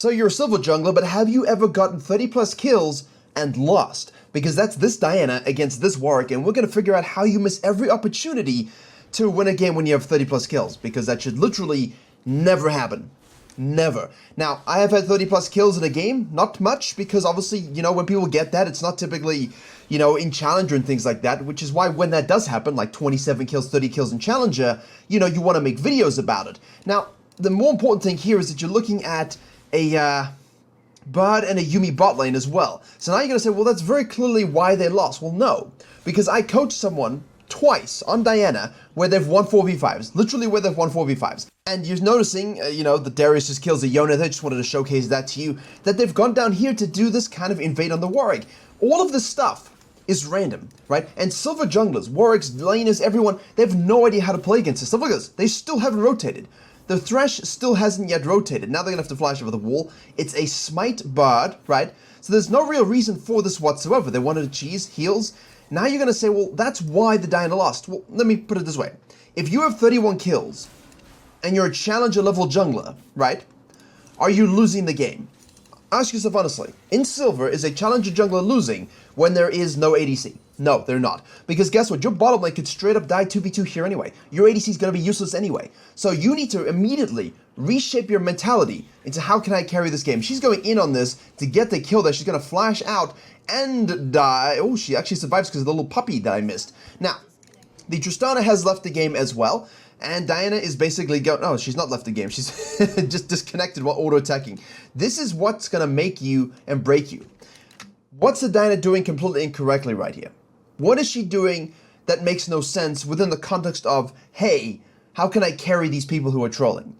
So you're a silver jungler, but have you ever gotten 30 plus kills and lost? Because that's this Diana against this Warwick, and we're going to figure out how you miss every opportunity to win a game when you have 30 plus kills, because that should literally never happen. Never. Now, I have had 30 plus kills in a game, not much, because obviously, you know, when people get that, it's not typically, you know, in Challenger and things like that, which is why when that does happen, like 27 kills, 30 kills in Challenger, you know, you want to make videos about it. Now, the more important thing here is that you're looking at a Bard and a Yuumi bot lane as well. So now you're going to say, well, that's very clearly why they lost. Well, no, because I coached someone twice on Diana where they've won 4v5s, literally where they've won 4v5s. And you're noticing, you know, that Darius just kills a Yona. They just wanted to showcase that to you, that they've gone down here to do this kind of invade on the Warwick. All of this stuff is random, right? And silver junglers, Warwicks, laners, everyone, they have no idea how to play against this. Look at this, they still haven't rotated. The Thresh still hasn't yet rotated. Now they're going to have to flash over the wall. It's a Smite Bard, right? So there's no real reason for this whatsoever. They wanted to cheese, heals. Now you're going to say, well, that's why the Diana lost. Well, let me put it this way. If you have 31 kills and you're a Challenger level jungler, right? Are you losing the game? Ask yourself honestly. In Silver, is a Challenger jungler losing when there is no ADC? No, they're not. Because guess what? Your bottom lane could straight up die 2v2 here anyway. Your ADC is going to be useless anyway. So you need to immediately reshape your mentality into how can I carry this game. She's going in on this to get the kill there. She's going to flash out and die. Oh, she actually survives because of the little puppy that I missed. Now, the Tristana has left the game as well. And Diana is basically going, oh, she's not left the game. She's just disconnected while auto-attacking. This is what's going to make you and break you. What's the Diana doing completely incorrectly right here? What is she doing that makes no sense within the context of, hey, how can I carry these people who are trolling?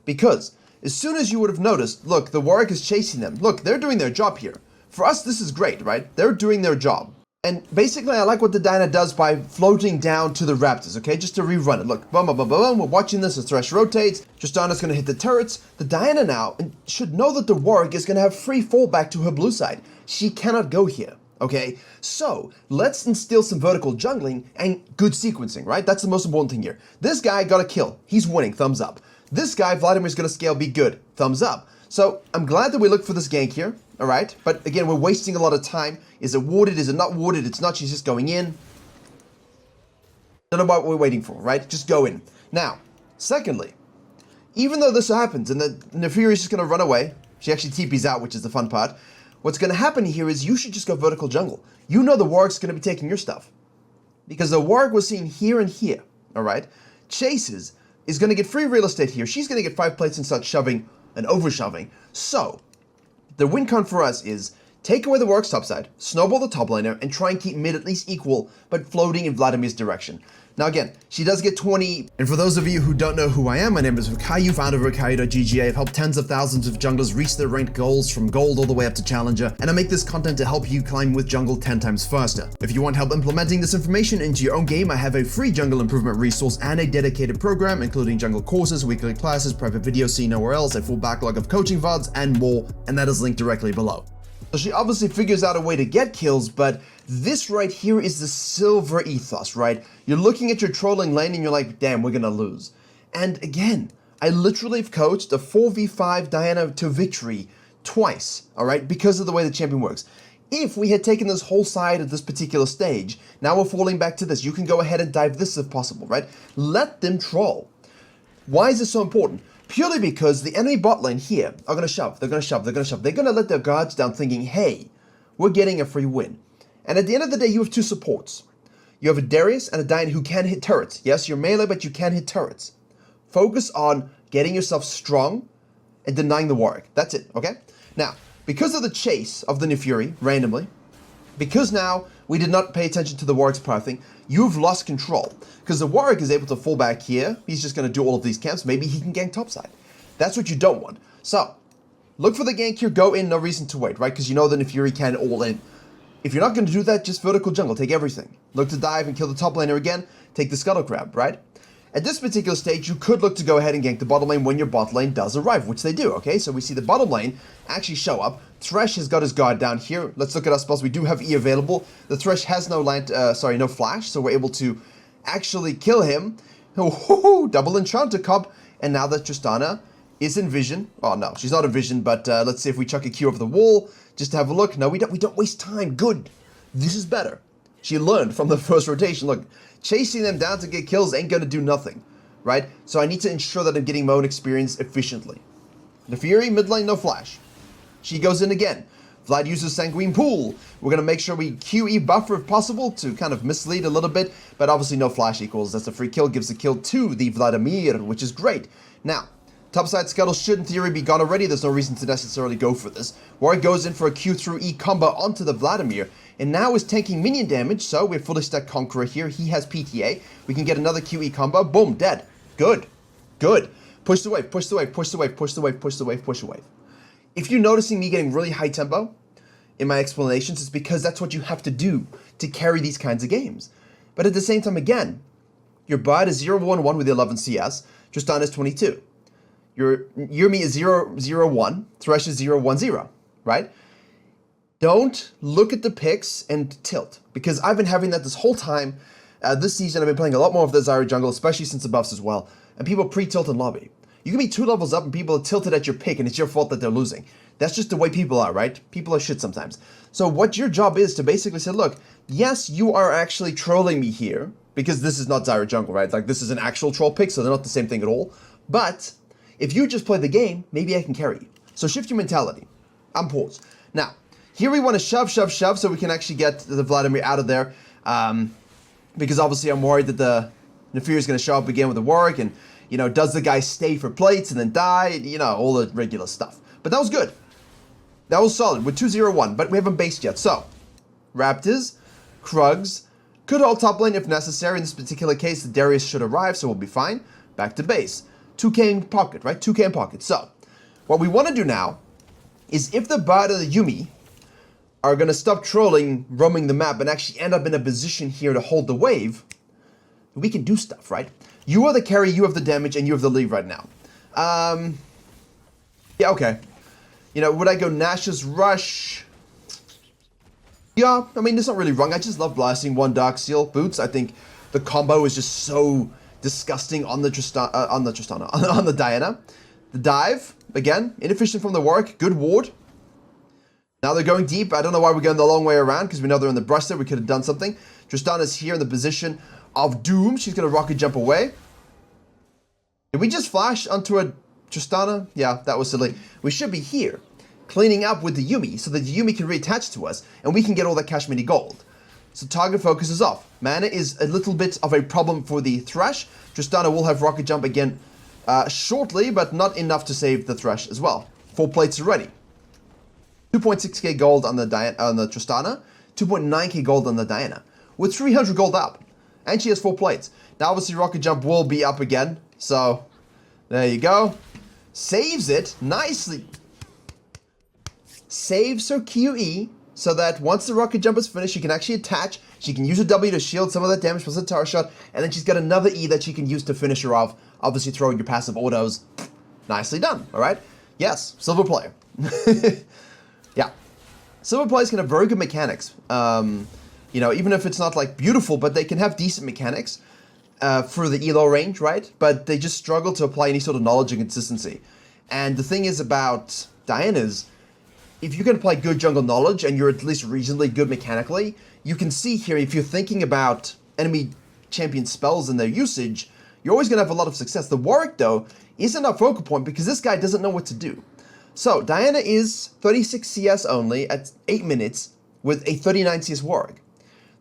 Because as soon as you would have noticed, look, the Warwick is chasing them. Look, they're doing their job here. For us, this is great, right? They're doing their job. And basically, I like what the Diana does by floating down to the Raptors, okay? Just to rerun it. Look, boom, boom, boom, boom. We're watching this. The Thresh rotates. Tristana's going to hit the turrets. The Diana now should know that the Warwick is going to have free fallback to her blue side. She cannot go here, okay? So, let's instill some vertical jungling and good sequencing, right? That's the most important thing here. This guy got a kill. He's winning. Thumbs up. This guy, Vladimir's going to scale, be good. Thumbs up. So, I'm glad that we looked for this gank here. All right, but again, we're wasting a lot of time. Is it warded? Is it not warded? It's not. She's just going in. Don't know what we're waiting for, right? Just go in. Now, secondly, even though this happens and the Nefiri is just going to run away, she actually TPs out, which is the fun part. What's going to happen here is you should just go vertical jungle. You know the Warwick's going to be taking your stuff. Because the Warwick was seen here and here, all right? Chases is going to get free real estate here. She's going to get 5 plates and start shoving and over-shoving. So, the win con for us is take away the Warwick's topside, snowball the top laner, and try and keep mid at least equal, but floating in Vladimir's direction. Now again, she does get 20, and for those of you who don't know who I am, my name is Virkayu, founder of Virkayu.gg. I've helped tens of thousands of junglers reach their ranked goals from gold all the way up to challenger, and I make this content to help you climb with jungle 10 times faster. If you want help implementing this information into your own game, I have a free jungle improvement resource and a dedicated program, including jungle courses, weekly classes, private videos seen nowhere else, a full backlog of coaching VODs, and more, and that is linked directly below. So she obviously figures out a way to get kills, but this right here is the silver ethos, right? You're looking at your trolling lane and you're like, damn, we're gonna lose. And again, I literally have coached a 4v5 Diana to victory twice, all right, because of the way the champion works. If we had taken this whole side at this particular stage, now we're falling back to this. You can go ahead and dive this if possible, right? Let them troll. Why is this so important? Purely because the enemy bot lane here are going to shove, they're going to shove, they're going to shove. They're going to let their guards down thinking, hey, we're getting a free win. And at the end of the day, you have two supports. You have a Darius and a Diana who can hit turrets. Yes, you're melee, but you can hit turrets. Focus on getting yourself strong and denying the Warwick. That's it, okay? Now, because of the chase of the Nefiri, randomly, because now we did not pay attention to the Warwick's pathing, you've lost control. Because the Warwick is able to fall back here. He's just going to do all of these camps. Maybe he can gank topside. That's what you don't want. So, look for the gank here. Go in. No reason to wait, right? Because you know the Nefiri can all in. If you're not going to do that, just vertical jungle. Take everything. Look to dive and kill the top laner again. Take the scuttle crab, right? At this particular stage, you could look to go ahead and gank the bottom lane when your bot lane does arrive, which they do, okay? So we see the bottom lane actually show up. Thresh has got his guard down here. Let's look at our spells. We do have E available. The Thresh has no no flash, so we're able to actually kill him. Oh, double enchanter comp. And now that Tristana is in vision. Oh, no, she's not in vision, but let's see if we chuck a Q over the wall just to have a look. No, we don't waste time. Good. This is better. She learned from the first rotation. Look, chasing them down to get kills ain't going to do nothing, right? So I need to ensure that I'm getting my own experience efficiently. The Fury, mid lane, no flash. She goes in again. Vlad uses Sanguine Pool. We're going to make sure we QE buffer if possible to kind of mislead a little bit, but obviously no flash equals. That's a free kill, gives the kill to the Vladimir, which is great. Now, topside Scuttle should in theory be gone already. There's no reason to necessarily go for this. Warwick goes in for a Q through E combo onto the Vladimir, and now is tanking minion damage, so we're fully stacked Conqueror here. He has PTA. We can get another QE combo. Boom, dead. Good. Good. Push the wave, push the wave, push the wave, push the wave, push the wave, push the wave. If you're noticing me getting really high tempo in my explanations, it's because that's what you have to do to carry these kinds of games. But at the same time, again, your Bard is 0-1-1 with 11 CS, Tristan is 22. Your Yumi is 0-0-1, Thresh is 0-1-0, right? Don't look at the picks and tilt, because I've been having that this whole time. This season, I've been playing a lot more of the Zyra jungle, especially since the buffs as well, and people pre-tilt in lobby. You can be 2 levels up and people are tilted at your pick and it's your fault that they're losing. That's just the way people are, right? People are shit sometimes. So what your job is to basically say, look, yes, you are actually trolling me here, because this is not Zyra jungle, right? Like, this is an actual troll pick, so they're not the same thing at all. But if you just play the game, maybe I can carry you. So shift your mentality. I'm paused. Now, here we want to shove so we can actually get the Vladimir out of there. Because obviously I'm worried that the Nefir is going to show up again with the Warwick, and, you know, does the guy stay for plates and then die? You know, all the regular stuff. But that was good. That was solid. We're 2-0-1, but we haven't based yet. So, Raptors, Krugs, could hold top lane if necessary. In this particular case, the Darius should arrive, so we'll be fine. Back to base. 2k in pocket, right? 2k in pocket. So, what we want to do now is if the Bard and the Yumi are going to stop trolling, roaming the map, and actually end up in a position here to hold the wave, we can do stuff, right? You are the carry, you have the damage, and you have the lead right now. Yeah, okay. You know, would I go Nash's Rush? Yeah, I mean, it's not really wrong. I just love blasting 1 Dark Seal boots. I think the combo is just so disgusting on the on the Diana. The dive, again, inefficient from the Warwick, good ward. Now they're going deep. I don't know why we're going the long way around, because we know they're in the brush there. We could have done something. Tristana's here in the position of doom. She's going to rocket jump away. Did we just flash onto a Tristana? Yeah, that was silly. We should be here, cleaning up with the Yumi, so that the Yumi can reattach to us, and we can get all that Kashmiri gold. So target focus is off. Mana is a little bit of a problem for the Thresh. Tristana will have rocket jump again shortly, but not enough to save the Thresh as well. 4 plates already. 2.6k gold on the Tristana, 2.9k gold on the Diana, with 300 gold up, and she has 4 plates. Now obviously rocket jump will be up again, so there you go. Saves it nicely. Saves her QE, so that once the rocket jump is finished, she can actually attach. She can use a W to shield some of that damage plus a tower shot, and then she's got another E that she can use to finish her off. Obviously throwing your passive autos. Nicely done, alright? Yes, silver player. Yeah. Silver players can have very good mechanics. You know, even if it's not like beautiful, but they can have decent mechanics for the elo range, right? But they just struggle to apply any sort of knowledge and consistency. And the thing is about Diana's, if you can apply good jungle knowledge and you're at least reasonably good mechanically, you can see here, if you're thinking about enemy champion spells and their usage, you're always going to have a lot of success. The Warwick, though, isn't our focal point because this guy doesn't know what to do. So, Diana is 36 CS only at 8 minutes with a 39 CS Warwick.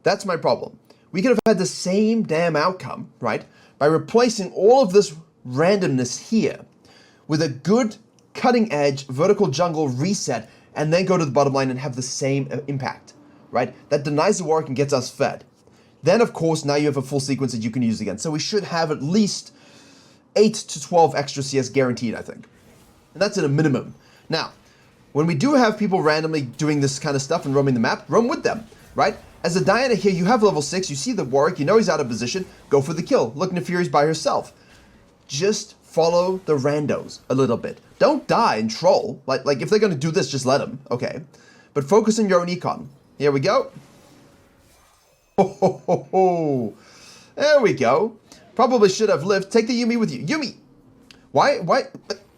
That's my problem. We could have had the same damn outcome, right, by replacing all of this randomness here with a good cutting-edge vertical jungle reset and then go to the bottom line and have the same impact, right? That denies the Warwick and gets us fed. Then, of course, now you have a full sequence that you can use again. So we should have at least 8 to 12 extra CS guaranteed, I think. And that's at a minimum. Now, when we do have people randomly doing this kind of stuff and roaming the map, roam with them, right? As a Diana here, you have level 6, you see the Warwick, you know he's out of position, go for the kill. Look, Nefiri's by herself. Just follow the randos a little bit. Don't die and troll. Like if they're going to do this, just let them, okay? But focus on your own econ. Here we go. Ho, ho, ho, ho. There we go. Probably should have lived. Take the Yumi with you. Yumi! Why?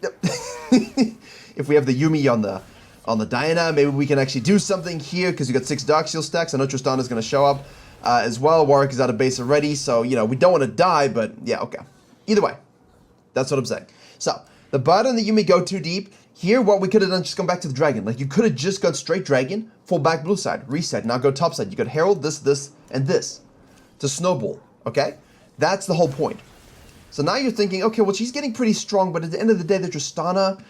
If we have the Yuumi on the Diana, maybe we can actually do something here because we got 6 Dark Seal stacks. I know Tristana's going to show up as well. Warwick is out of base already, so, you know, we don't want to die, but yeah, okay. Either way, that's what I'm saying. So, the Bard and the Yuumi go too deep. Here, what we could have done is just gone back to the Dragon. Like, you could have just gone straight Dragon, fall back blue side, reset, now go top side. You got Herald, this, and this to snowball, okay? That's the whole point. So now you're thinking, okay, well, she's getting pretty strong, but at the end of the day, the Tristana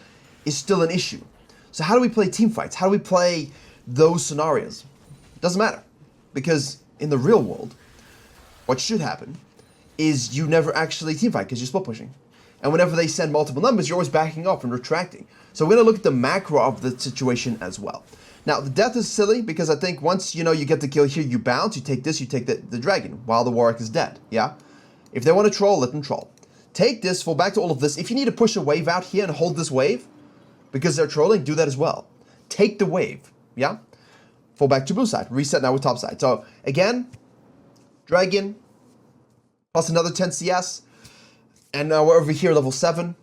is still an issue. So how do we play team fights? How do we play those scenarios? It doesn't matter. Because in the real world, what should happen is you never actually team fight because you're split pushing. And whenever they send multiple numbers, you're always backing off and retracting. So we're going to look at the macro of the situation as well. Now, the death is silly because I think once, you know, you get the kill here, you bounce, you take this, you take the dragon while the Warwick is dead, yeah? If they want to troll, let them troll. Take this, fall back to all of this. If you need to push a wave out here and hold this wave because they're trolling, do that as well. Take the wave, yeah? Fall back to blue side, reset now with top side. So, again, dragon, plus another 10 CS, and now we're over here, level 7.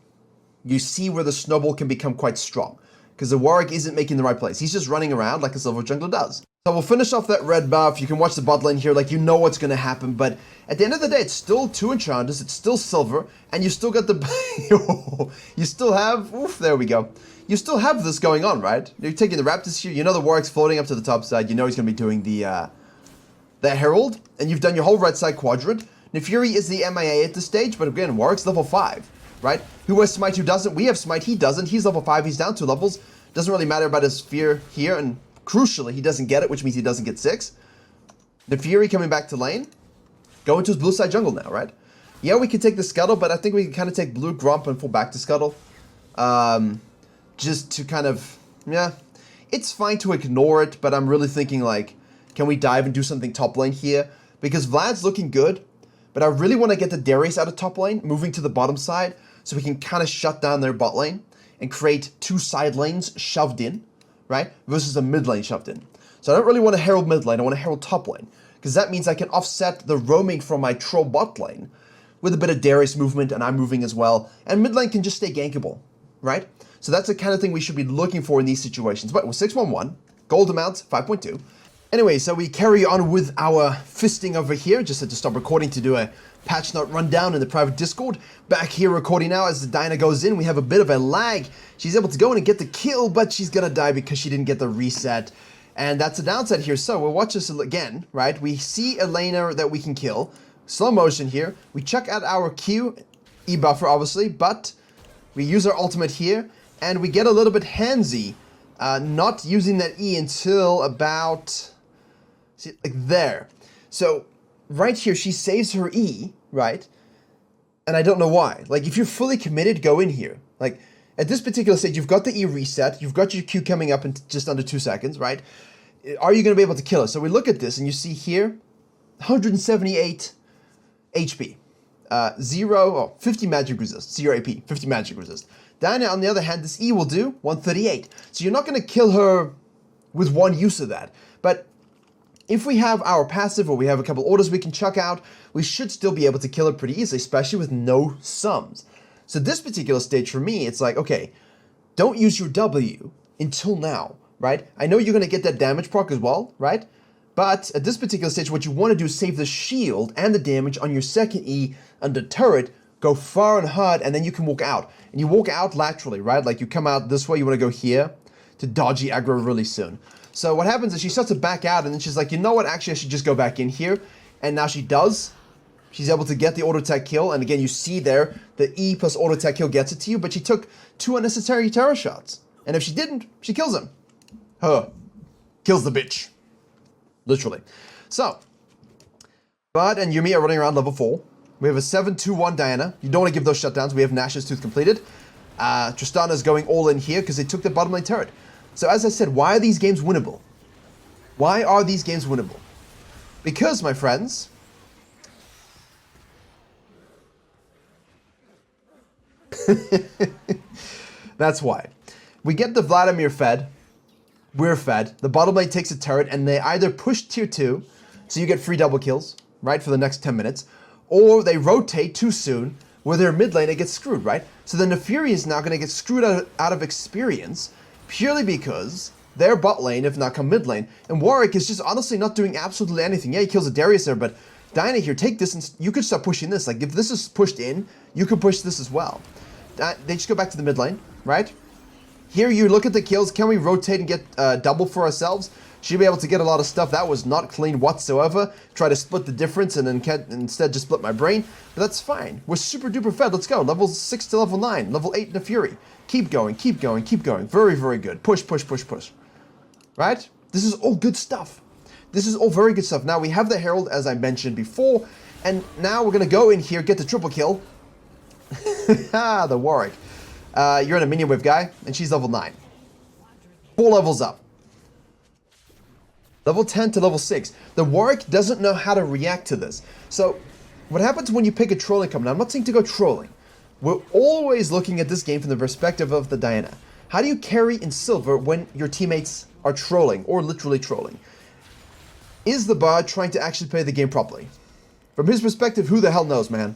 You see where the snowball can become quite strong because the Warwick isn't making the right plays. He's just running around like a silver jungler does. So we'll finish off that red buff. You can watch the bot lane here, like you know what's going to happen. But at the end of the day, it's still 2 enchanters, it's still silver, and you still got the... you still have... Oof, there we go. You still have this going on, right? You're taking the Raptors here. You know the Warwick's floating up to the top side. You know he's going to be doing the Herald, and you've done your whole right side quadrant. Nefuri is the MIA at this stage, but again, Warwick's level 5, right? Who has Smite, who doesn't? We have Smite, he doesn't. He's level 5, he's down 2 levels. Doesn't really matter about his Fear here, and crucially, he doesn't get it, which means he doesn't get 6. Nefuri coming back to lane. Going to his blue side jungle now, right? Yeah, we can take the Scuttle, but I think we can kind of take blue Grump and fall back to Scuttle. Just to kind of, yeah. It's fine to ignore it, but I'm really thinking like, can we dive and do something top lane here? Because Vlad's looking good, but I really want to get the Darius out of top lane, moving to the bottom side, so we can kind of shut down their bot lane and create 2 side lanes shoved in, right? Versus a mid lane shoved in. So I don't really want to herald mid lane, I want to herald top lane. Because that means I can offset the roaming from my troll bot lane with a bit of Darius movement, and I'm moving as well. And mid lane can just stay gankable, right? So that's the kind of thing we should be looking for in these situations. But with 611, gold amount, 5.2. Anyway, so we carry on with our fisting over here. Just had to stop recording to do a patch note rundown in the private Discord. Back here recording now as the Dinah goes in. We have a bit of a lag. She's able to go in and get the kill, but she's gonna die because she didn't get the reset. And that's a downside here. So we'll watch this again, right? We see a laner that we can kill. Slow motion here. We check out our Q, E buffer obviously, but we use our ultimate here, and we get a little bit handsy, not using that E until about... See, like there. So, right here, she saves her E, right? And I don't know why. Like, if you're fully committed, go in here. Like, at this particular stage, you've got the E reset, you've got your Q coming up in just under 2 seconds, right? Are you going to be able to kill her? So we look at this, and you see here, 178 HP. 50 magic resist. 0 AP, 50 magic resist. Diana, on the other hand, this E will do 138. So you're not going to kill her with one use of that. But if we have our passive or we have a couple orders we can chuck out, we should still be able to kill it pretty easily, especially with no sums. So this particular stage for me, it's like, okay, don't use your W until now, right? I know you're going to get that damage proc as well, right? But at this particular stage, what you want to do is save the shield and the damage on your second E under turret, go far and hard, and then you can walk out. And you walk out laterally, right? Like you come out this way, you want to go here to dodgy aggro really soon. So what happens is she starts to back out, and then she's like, you know what, actually I should just go back in here. And now she does. She's able to get the auto attack kill, and again you see there, the E plus auto attack kill gets it to you, but she took 2 unnecessary terror shots. And if she didn't, she kills him. Kills the bitch. Literally. So, Bud and Yuumi are running around level 4. We have a 7-2-1 Diana. You don't want to give those shutdowns. We have Nash's Tooth completed. Tristana's going all in here because they took the bottom lane turret. So as I said, why are these games winnable? Why are these games winnable? Because, my friends, that's why. We get the Vladimir fed, we're fed, the bottom lane takes a turret, and they either push tier 2, so you get free double kills, right, for the next 10 minutes, or they rotate too soon, where they're mid lane, it gets screwed, right? So then the Fury is now going to get screwed out of experience purely because they're bot lane, if not come mid lane. And Warwick is just honestly not doing absolutely anything. Yeah, he kills a Darius there, but Diana here, take this and you could start pushing this. Like, if this is pushed in, you could push this as well. They just go back to the mid lane, right? Here you look at the kills. Can we rotate and get double for ourselves? She'll be able to get a lot of stuff. That was not clean whatsoever. Try to split the difference and then instead just split my brain. But that's fine. We're super duper fed. Let's go. Level 6 to level 9. Level 8 in the Fury. Keep going, keep going, keep going. Very, very good. Push, push, push, push. Right? This is all good stuff. This is all very good stuff. Now we have the Herald, as I mentioned before. And now we're going to go in here, get the triple kill. The Warwick. You're in a minion wave guy, and she's level 9. 4 levels up. Level 10 to level 6. The Warwick doesn't know how to react to this. So, what happens when you pick a trolling comp? Now, I'm not saying to go trolling. We're always looking at this game from the perspective of the Diana. How do you carry in silver when your teammates are trolling, or literally trolling? Is the bard trying to actually play the game properly? From his perspective, who the hell knows, man?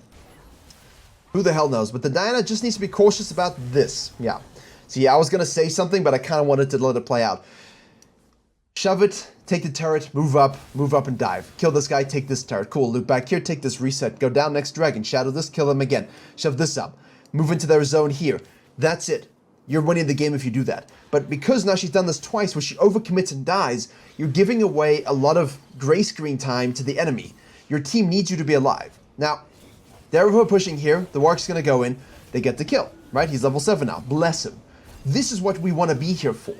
Who the hell knows? But the Diana just needs to be cautious about this. Yeah. See, I was going to say something, but I kind of wanted to let it play out. Shove it, take the turret, move up and dive. Kill this guy, take this turret. Cool, loop back here, take this reset. Go down next dragon, shadow this, kill them again. Shove this up. Move into their zone here. That's it. You're winning the game if you do that. But because now she's done this twice where she overcommits and dies, you're giving away a lot of gray screen time to the enemy. Your team needs you to be alive. Now, they're pushing here. The Warwick's going to go in. They get the kill, right? He's level 7 now. Bless him. This is what we want to be here for.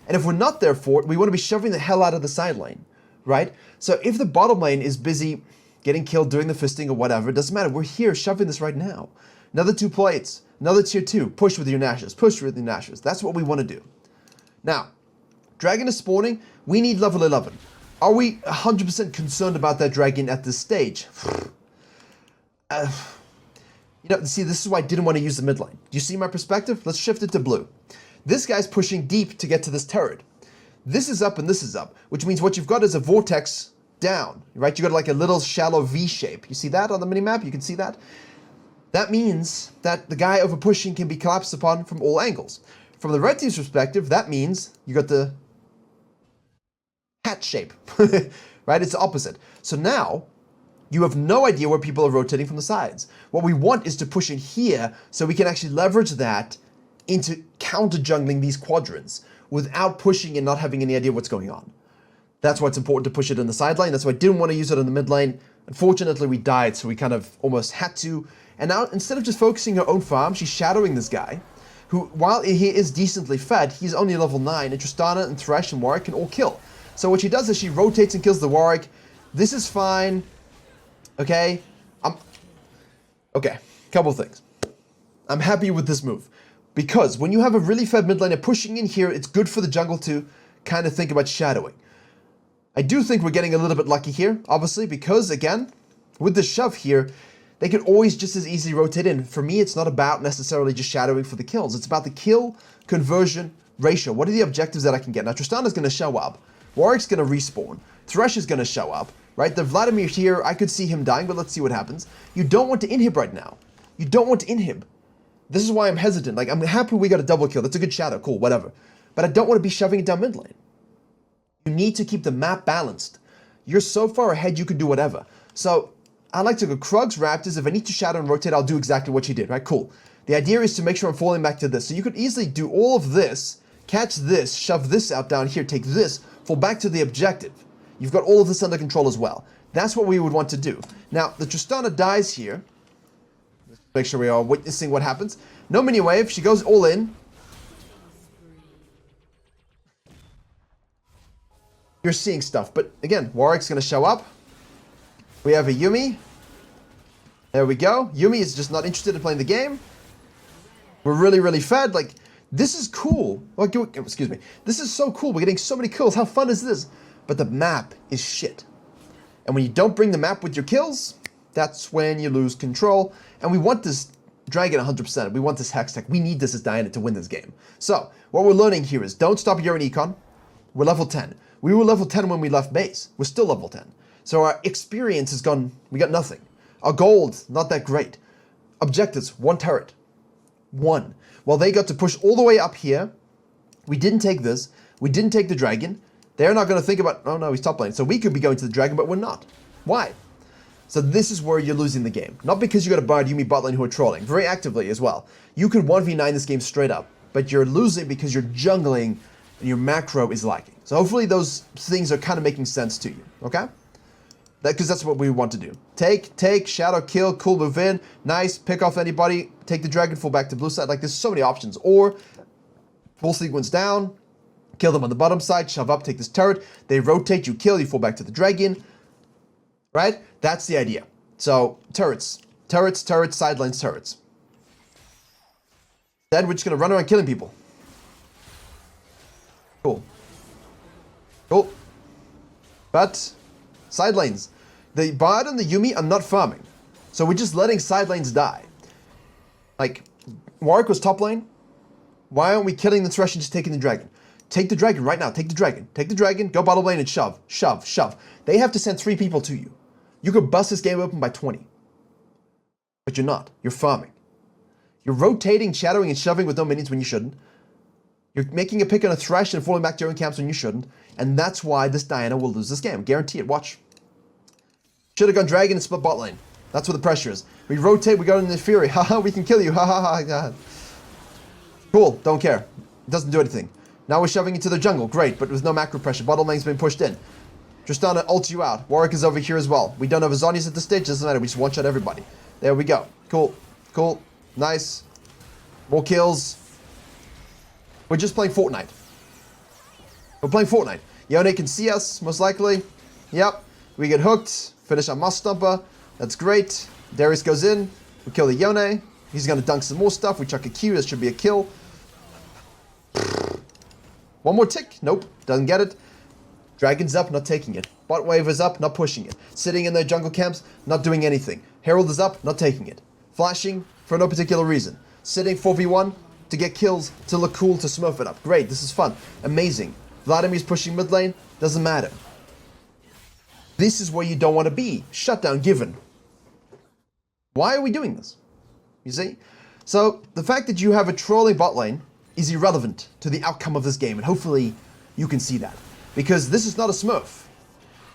And if we're not there for it, we want to be shoving the hell out of the side lane, right? So if the bottom lane is busy getting killed, doing the fisting or whatever, it doesn't matter. We're here shoving this right now. Another 2 plates. Another tier 2. Push with your Nashes. Push with your Nashes. That's what we want to do. Now, dragon is spawning. We need level 11. Are we 100% concerned about that dragon at this stage? See, this is why I didn't want to use the mid lane. Do you see my perspective? Let's shift it to blue. This guy's pushing deep to get to this turret. This is up and this is up, which means what you've got is a vortex down, right? You got like a little shallow V shape. You see that on the minimap? You can see that? That means that the guy over pushing can be collapsed upon from all angles. From the red team's perspective, that means you got the hat shape, right? It's the opposite. So now you have no idea where people are rotating from the sides. What we want is to push in here so we can actually leverage that into counter jungling these quadrants without pushing and not having any idea what's going on. That's why it's important to push it in the side lane. That's why I didn't want to use it in the mid lane. Unfortunately, we died, so we kind of almost had to. And now, instead of just focusing her own farm, she's shadowing this guy, who, while he is decently fed, he's only level 9, and Tristana and Thresh and Warwick can all kill. So what she does is she rotates and kills the Warwick. This is fine. Okay? Okay, couple things. I'm happy with this move. Because when you have a really fed mid laner pushing in here, it's good for the jungle to kind of think about shadowing. I do think we're getting a little bit lucky here, obviously, because, again, with the shove here, they could always just as easily rotate in. For me, it's not about necessarily just shadowing for the kills. It's about the kill conversion ratio. What are the objectives that I can get? Now, Tristana's going to show up. Warwick's going to respawn. Thresh is going to show up, right? The Vladimir here, I could see him dying, but let's see what happens. You don't want to inhib right now. You don't want to inhib. This is why I'm hesitant. Like, I'm happy we got a double kill. That's a good shadow. Cool, whatever. But I don't want to be shoving it down mid lane. You need to keep the map balanced. You're so far ahead, you can do whatever. So, I like to go Krugs, Raptors. If I need to shadow and rotate, I'll do exactly what she did, right? Cool. The idea is to make sure I'm falling back to this. So you could easily do all of this, catch this, shove this out down here, take this, fall back to the objective. You've got all of this under control as well. That's what we would want to do. Now, the Tristana dies here. Make sure we are witnessing what happens. No mini wave. She goes all in. You're seeing stuff. But again, Warwick's going to show up. We have a Yuumi. There we go. Yuumi is just not interested in playing the game. We're really, really fed. Like, this is cool. Like, excuse me. This is so cool. We're getting so many kills. How fun is this? But the map is shit. And when you don't bring the map with your kills, that's when you lose control. And we want this dragon 100%. We want this Hextech. We need this as Diana to win this game. So, what we're learning here is don't stop your econ. We're level 10. We were level 10 when we left base. We're still level 10. So our experience has gone, we got nothing. Our gold, not that great. Objectives, 1 turret. 1. Well, they got to push all the way up here. We didn't take this. We didn't take the dragon. They're not going to think about, oh no, he's top lane. So we could be going to the dragon, but we're not. Why? So this is where you're losing the game. Not because you got a Bard, Yuumi bot lane who are trolling. Very actively as well. You could 1v9 this game straight up. But you're losing because you're jungling and your macro is lacking. So hopefully those things are kind of making sense to you. Okay? Because that's what we want to do. Take, shadow, kill, cool, move in. Nice, pick off anybody. Take the dragon, fall back to blue side. Like there's so many options. Or full sequence down. Kill them on the bottom side, shove up, take this turret. They rotate, you kill, you fall back to the dragon. Right? That's the idea. So, turrets. Turrets, sidelines, turrets. Then we're just going to run around killing people. Cool. Cool. But, side lanes. The Bard and the Yuumi are not farming. So we're just letting side lanes die. Like, Warwick was top lane. Why aren't we killing the Thresh and just taking the dragon? Take the dragon right now. Take the dragon. Take the dragon. Go bottom lane and shove. Shove. Shove. They have to send 3 people to you. You could bust this game open by 20. But you're not. You're farming. You're rotating, shadowing, and shoving with no minions when you shouldn't. You're making a pick on a Thresh and falling back to your own camps when you shouldn't. And that's why this Diana will lose this game. Guarantee it. Watch. Should have gone dragon and split bot lane. That's where the pressure is. We rotate. We go into the Fury. Haha, we can kill you. Ha ha ha. Cool. Don't care. It doesn't do anything. Now we're shoving into the jungle. Great, but with no macro pressure. Bottom lane's been pushed in. Tristana ults you out. Warwick is over here as well. We don't have a Zhonya's at this stage. Doesn't matter. We just one-shot everybody. There we go. Cool. Cool. Nice. More kills. We're just playing Fortnite. We're playing Fortnite. Yone can see us, most likely. Yep. We get hooked. Finish our Moss Stomper. That's great. Darius goes in. We kill the Yone. He's going to dunk some more stuff. We chuck a Q. This should be a kill. One more tick. Nope. Doesn't get it. Dragon's up, not taking it. Bot wave is up, not pushing it. Sitting in their jungle camps, not doing anything. Herald is up, not taking it. Flashing for no particular reason. Sitting 4v1 to get kills, to look cool, to smurf it up. Great, this is fun. Amazing. Vladimir's pushing mid lane, doesn't matter. This is where you don't want to be. Shutdown given. Why are we doing this? You see? So, the fact that you have a trolling bot lane is irrelevant to the outcome of this game, and hopefully you can see that. Because this is not a smurf.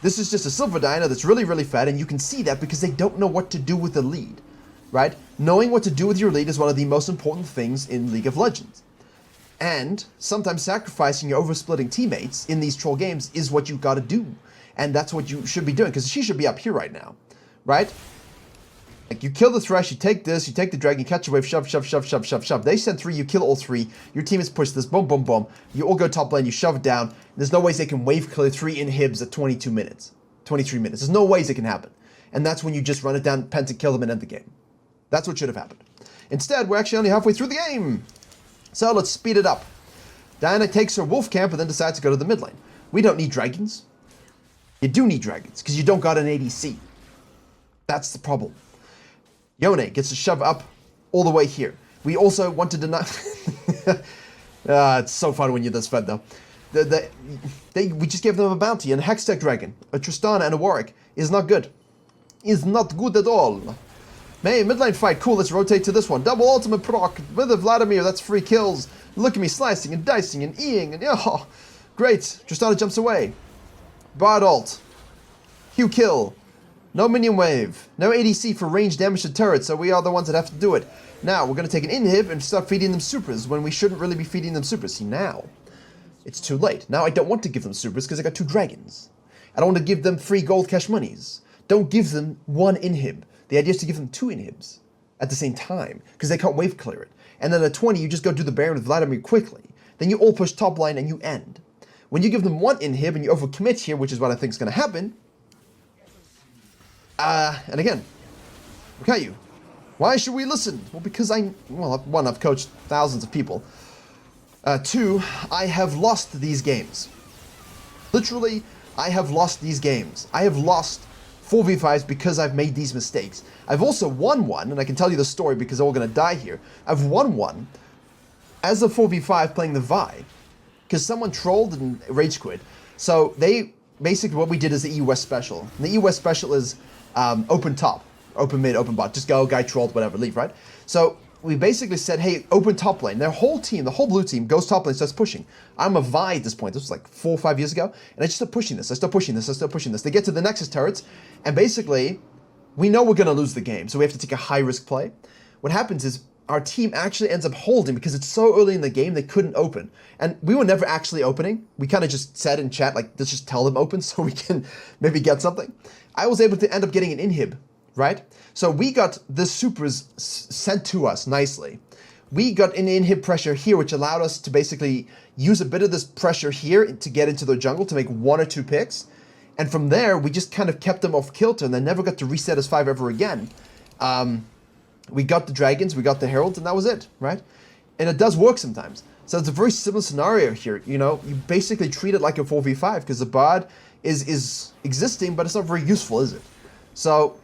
This is just a silver Diana that's really, really fat, and you can see that because they don't know what to do with the lead, right? Knowing what to do with your lead is one of the most important things in League of Legends. And sometimes sacrificing your oversplitting teammates in these troll games is what you gotta do. And that's what you should be doing, because she should be up here right now, right? Like, you kill the Thresh, you take this, you take the dragon, you catch a wave, shove, shove, shove, shove, shove, shove. They send 3, you kill all 3. Your team has pushed this, boom, boom, boom. You all go top lane, you shove it down. There's no ways they can wave clear 3 inhibs at 22 minutes, 23 minutes. There's no ways it can happen. And that's when you just run it down, penta kill them, and end the game. That's what should have happened. Instead, we're actually only halfway through the game. So let's speed it up. Diana takes her wolf camp and then decides to go to the mid lane. We don't need dragons. You do need dragons, because you don't got an ADC. That's the problem. Yone gets to shove up all the way here. We also wanted to not... it's so fun when you're this fed, though. We just gave them a bounty, and a Hextech Dragon, a Tristana, and a Warwick is not good. Is not good at all. Hey, mid lane fight. Cool, let's rotate to this one. Double ultimate proc with a Vladimir. That's 3 kills. Look at me slicing and dicing and eating. And oh, great. Tristana jumps away. Bard ult. Q kill. No minion wave. No ADC for range damage to turrets, so we are the ones that have to do it. Now, we're going to take an inhib and start feeding them supers when we shouldn't really be feeding them supers. See, now, it's too late. Now I don't want to give them supers because I got 2 dragons. I don't want to give them free gold cash monies. Don't give them 1 inhib. The idea is to give them 2 inhibs at the same time because they can't wave clear it. And then at 20, you just go do the Baron with Vladimir quickly. Then you all push top line and you end. When you give them 1 inhib and you overcommit here, which is what I think is going to happen, and again, Virkayu, why should we listen? Well, because one, I've coached thousands of people. 2, I have lost these games. Literally, I have lost these games. I have lost 4v5s because I've made these mistakes. I've also won one, and I can tell you the story because they're all going to die here. I've won one as a 4v5 playing the Vi, because someone trolled and rage quit. So they, basically what we did is the EU West special. And the EU West special is open top, open mid, open bot. Just go, guy trolled, whatever, leave, right? So we basically said, hey, open top lane. Their whole team, the whole blue team, goes top lane, starts pushing. I'm a Vi at this point. This was like 4 or 5 years ago. And I just start pushing this. I start pushing this. I start pushing this. They get to the Nexus turrets. And basically, we know we're going to lose the game. So we have to take a high-risk play. What happens is our team actually ends up holding because it's so early in the game they couldn't open. And we were never actually opening. We kind of just said in chat, like, let's just tell them open so we can maybe get something. I was able to end up getting an inhib, right? So we got the supers sent to us nicely. We got an inhib pressure here, which allowed us to basically use a bit of this pressure here to get into the jungle to make 1 or 2 picks. And from there, we just kind of kept them off kilter and they never got to reset as 5 ever again. We got the dragons, we got the heralds, and that was it, right? And it does work sometimes. So it's a very similar scenario here. You know, you basically treat it like a 4v5 because the bard is existing, but it's not very useful, is it? So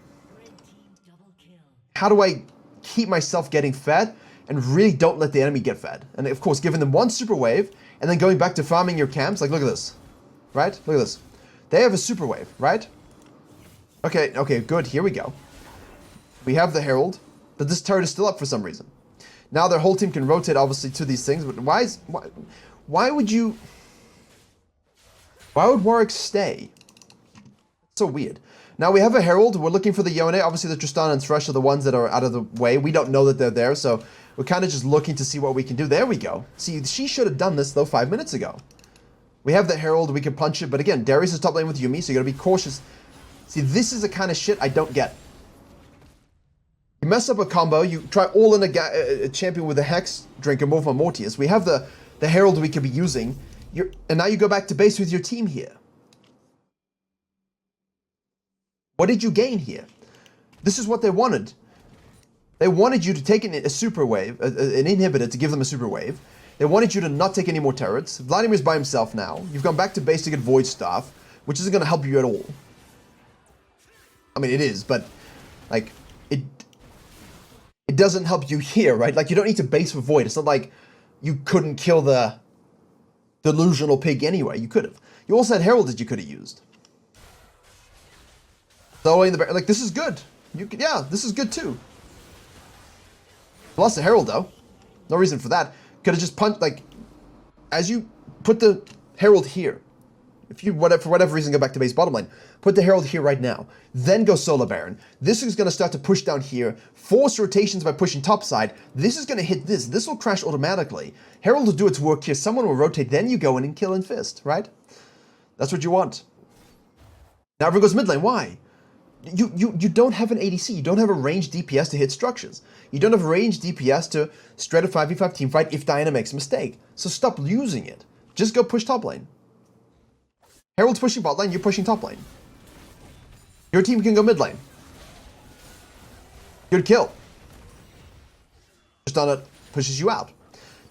how do I keep myself getting fed and really don't let the enemy get fed? And of course, giving them 1 super wave and then going back to farming your camps. Like, look at this, right? Look at this. They have a super wave, right? Okay, good. Here we go. We have the herald, but this turret is still up for some reason. Now their whole team can rotate, obviously, to these things. But why would Warwick stay? It's so weird. Now we have a herald. We're looking for the Yone. Obviously, the Tristan and Thresh are the ones that are out of the way. We don't know that they're there, so we're kind of just looking to see what we can do. There we go. See, she should have done this, though, 5 minutes ago. We have the herald. We can punch it. But again, Darius is top lane with Yuumi, so you got to be cautious. See, this is the kind of shit I don't get. You mess up a combo, you try all in a champion with a Hex drink and move on Mortius. We have the Herald we could be using, and now you go back to base with your team here. What did you gain here? This is what they wanted. They wanted you to take a super wave, an inhibitor to give them a super wave. They wanted you to not take any more turrets. Vladimir's by himself now. You've gone back to base to get Void Staff, which isn't going to help you at all. I mean, it is, but, like, it doesn't help you here, right? Like, you don't need to base for Void. It's not like you couldn't kill the delusional pig anyway. You could have. You also had Herald that you could have used. So, in the back, like, this is good. Yeah, this is good too. Lost the Herald, though. No reason for that. Could have just punched, like, as you put the Herald here, if you, for whatever reason, go back to base bottom lane, put the Herald here right now. Then go Solar Baron. This is going to start to push down here. Force rotations by pushing top side. This is going to hit this. This will crash automatically. Herald will do its work here. Someone will rotate. Then you go in and kill in fist, right? That's what you want. Now everyone goes mid lane. Why? You don't have an ADC. You don't have a ranged DPS to hit structures. You don't have a ranged DPS to straight a 5v5 team fight if Diana makes a mistake. So stop using it. Just go push top lane. Herald's pushing bot lane, you're pushing top lane. Your team can go mid lane. Good kill. Just on it, pushes you out.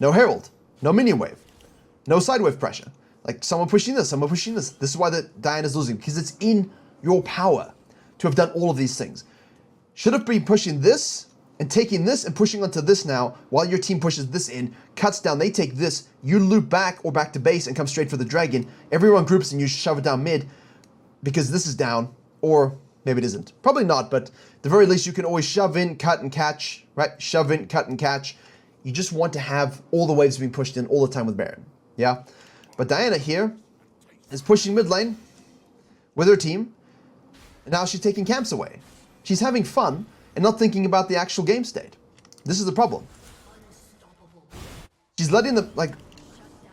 No Herald, no minion wave, no side wave pressure. Like, someone pushing this, someone pushing this. This is why the Diana's losing, because it's in your power to have done all of these things. Should have been pushing this and taking this and pushing onto this now while your team pushes this in, cuts down, they take this, you loop back or back to base and come straight for the dragon. Everyone groups and you shove it down mid because this is down, or maybe it isn't. Probably not, but at the very least you can always shove in, cut and catch, right? Shove in, cut and catch. You just want to have all the waves being pushed in all the time with Baron, yeah? But Diana here is pushing mid lane with her team, and now she's taking camps away. She's having fun and not thinking about the actual game state. This is the problem. She's letting them, like,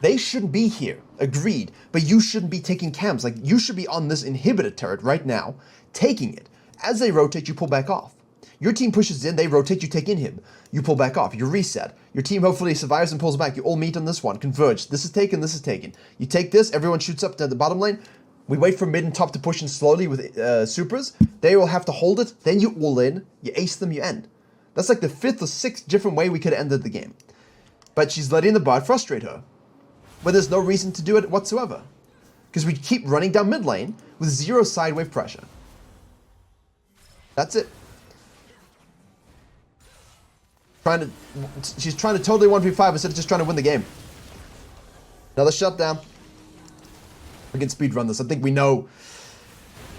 they shouldn't be here, agreed, but you shouldn't be taking camps. Like, you should be on this inhibitor turret right now, taking it. As they rotate, you pull back off. Your team pushes in, they rotate, you take inhib. You pull back off, you reset. Your team hopefully survives and pulls back. You all meet on this one, converge. This is taken, this is taken. You take this, everyone shoots up to the bottom lane. We wait for mid and top to push in slowly with supers. They will have to hold it. Then you all in. You ace them, you end. That's like the 5th or 6th different way we could have ended the game. But she's letting the bot frustrate her. But there's no reason to do it whatsoever. Because we keep running down mid lane with 0 side wave pressure. That's it. She's trying to totally 1v5 instead of just trying to win the game. Another shutdown. We can speedrun this. I think we know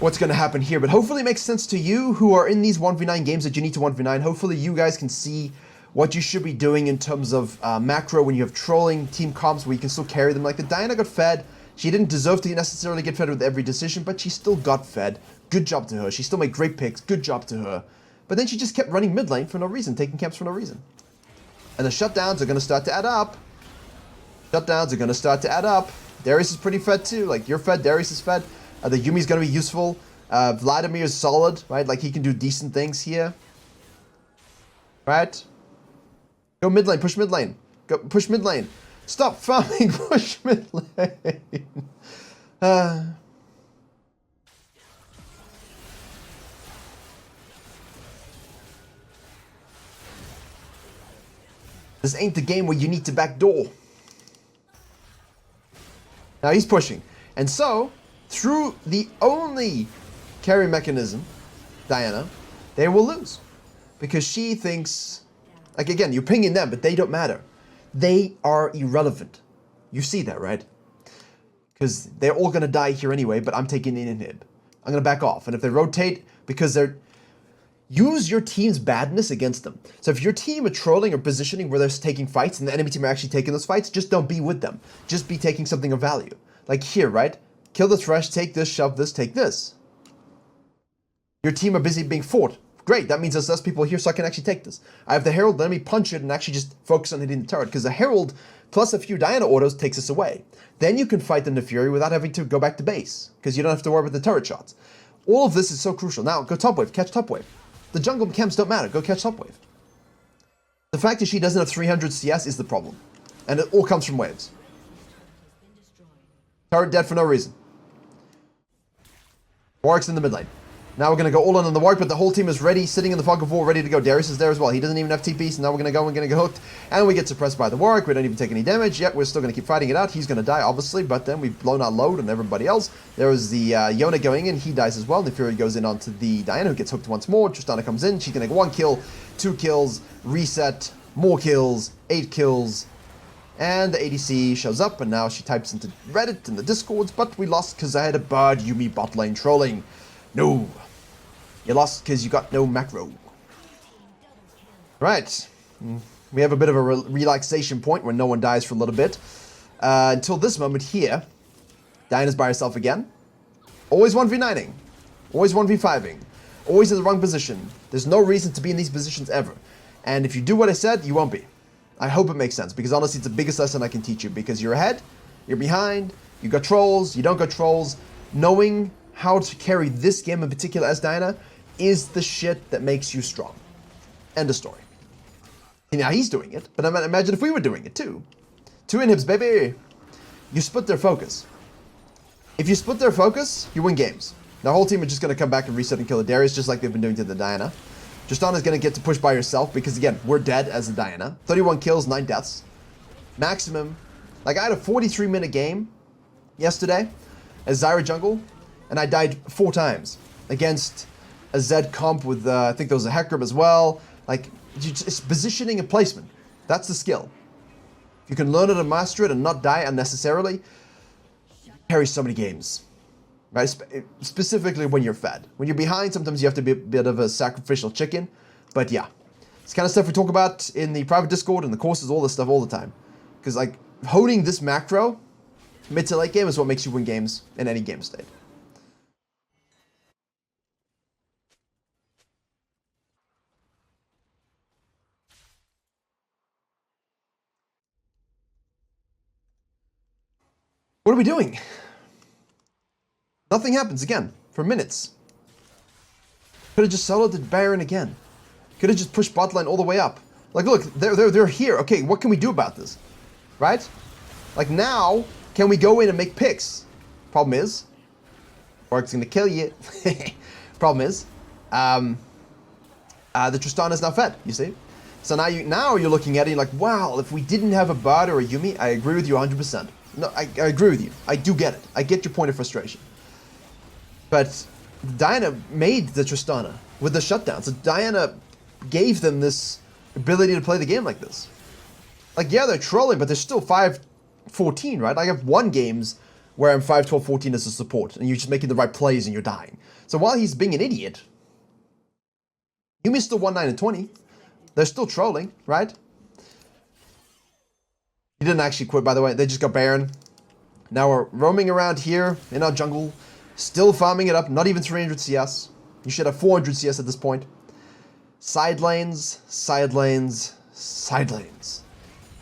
what's going to happen here. But hopefully it makes sense to you who are in these 1v9 games that you need to 1v9. Hopefully you guys can see what you should be doing in terms of macro when you have trolling team comps where you can still carry them. Like the Diana got fed. She didn't deserve to necessarily get fed with every decision, but she still got fed. Good job to her. She still made great picks. Good job to her. But then she just kept running mid lane for no reason, taking camps for no reason. And the shutdowns are going to start to add up. Shutdowns are going to start to add up. Darius is pretty fed too. Like, you're fed, Darius is fed. The Yumi's going to be useful. Vladimir is solid, right? Like, he can do decent things here. Right? Go mid lane, push mid lane. Go push mid lane. Stop farming, push mid lane. This ain't the game where you need to backdoor. Now he's pushing. And so, through the only carry mechanism, Diana, they will lose. Because she thinks, like again, you're pinging them, but they don't matter. They are irrelevant. You see that, right? Because they're all going to die here anyway, but I'm taking in inhib. I'm going to back off. And if they rotate, because they're... Use your team's badness against them. So if your team are trolling or positioning where they're taking fights and the enemy team are actually taking those fights, just don't be with them. Just be taking something of value. Like here, right? Kill the Thresh, take this, shove this, take this. Your team are busy being fought. Great, that means there's less people here so I can actually take this. I have the Herald, let me punch it and actually just focus on hitting the turret. Because the Herald plus a few Diana autos takes us away. Then you can fight the Nefuri without having to go back to base. Because you don't have to worry about the turret shots. All of this is so crucial. Now, go top wave, catch top wave. The jungle camps don't matter. Go catch top wave. The fact that she doesn't have 300 CS is the problem. And it all comes from waves. Turret dead for no reason. Warwick's in the mid lane. Now we're going to go all in on the Warwick, but the whole team is ready, sitting in the fog of war, ready to go. Darius is there as well. He doesn't even have TP, so now we're going to go hooked. And we get suppressed by the Warwick. We don't even take any damage. Yet we're still going to keep fighting it out. He's going to die, obviously, but then we've blown our load on everybody else. There is the Yona going in. He dies as well. The Fury goes in onto the Diana, who gets hooked once more. Tristana comes in. She's going to get 1 kill, 2 kills, reset, more kills, 8 kills. And the ADC shows up, and now she types into Reddit and the Discords, but we lost because I had a bad Yumi bot lane trolling. No. You lost because you got no macro. Right. We have a bit of a relaxation point where no one dies for a little bit. Until this moment here. Diana's by herself again. Always 1v9ing. Always 1v5ing. Always in the wrong position. There's no reason to be in these positions ever. And if you do what I said, you won't be. I hope it makes sense. Because honestly, it's the biggest lesson I can teach you. Because you're ahead. You're behind. You got trolls. You don't got trolls. Knowing how to carry this game in particular as Diana is the shit that makes you strong. End of story. Now he's doing it, but imagine if we were doing it too. 2 inhibs, baby. You split their focus. If you split their focus, you win games. The whole team is just going to come back and reset and kill the Darius just like they've been doing to the Diana. Tristana is going to get to push by herself because again, we're dead as a Diana. 31 kills, 9 deaths. Maximum. Like I had a 43-minute game yesterday as Zyra jungle, and I died 4 times against a Z comp with, I think there was a Hecarim as well. Like, it's positioning and placement. That's the skill. If you can learn it and master it and not die unnecessarily, you carry so many games. Right? Specifically when you're fed. When you're behind, sometimes you have to be a bit of a sacrificial chicken. But yeah, it's kind of stuff we talk about in the private Discord and the courses, all this stuff all the time. Because like, holding this macro, mid to late game is what makes you win games in any game state. What are we doing? Nothing happens again for minutes. Could have just soloed the Baron again. Could have just pushed bot lane all the way up. Like, look, they're here. Okay, what can we do about this? Right? Like now, can we go in and make picks? Problem is, Warwick's gonna kill you. Problem is, the Tristana is now fed. You see? So now you're looking at it, you're like, wow, if we didn't have a Bard or a Yumi, I agree with you 100%. No, I agree with you. I do get it. I get your point of frustration. But Diana made the Tristana with the shutdown. So Diana gave them this ability to play the game like this. Like, yeah, they're trolling, but they're still 5-14, right? I have won games where I'm 5, 12, 14 as a support, and you're just making the right plays and you're dying. So while he's being an idiot, you missed the 1, 9, and 20. They're still trolling, right? He didn't actually quit, by the way. They just got Baron. Now we're roaming around here in our jungle, still farming it up, not even 300 CS. You should have 400 CS at this point. Side lanes, side lanes, side lanes.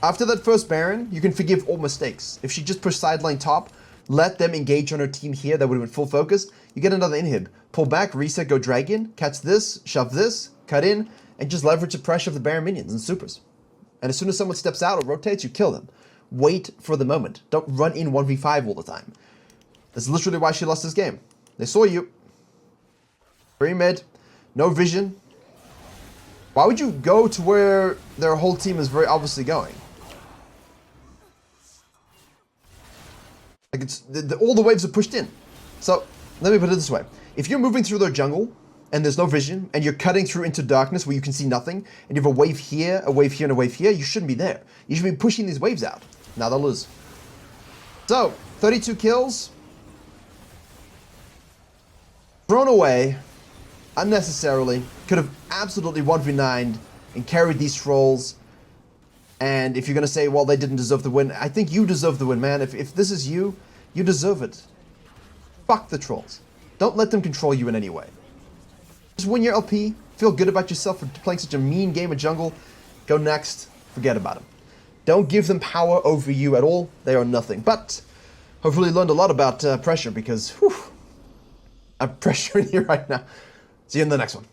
After that first Baron, you can forgive all mistakes. If she just pushed side lane top, let them engage on her team here, that would have been full focus. You get another inhib. Pull back, reset, go dragon, catch this, shove this, cut in, and just leverage the pressure of the Baron minions and supers. And as soon as someone steps out or rotates, you kill them. Wait for the moment. Don't run in 1v5 all the time. That's literally why she lost this game. They saw you. Very mid. No vision. Why would you go to where their whole team is very obviously going? Like it's all the waves are pushed in. So let me put it this way. If you're moving through their jungle and there's no vision and you're cutting through into darkness where you can see nothing and you have a wave here, a wave here, and a wave here, you shouldn't be there. You should be pushing these waves out. Now they'll lose. So, 32 kills. Thrown away unnecessarily. Could have absolutely 1v9'd and carried these trolls. And if you're going to say, well, they didn't deserve the win, I think you deserve the win, man. If this is you, you deserve it. Fuck the trolls. Don't let them control you in any way. Just win your LP. Feel good about yourself for playing such a mean game of jungle. Go next. Forget about them. Don't give them power over you at all. They are nothing. But hopefully you learned a lot about pressure because, whew, I'm pressuring you right now. See you in the next one.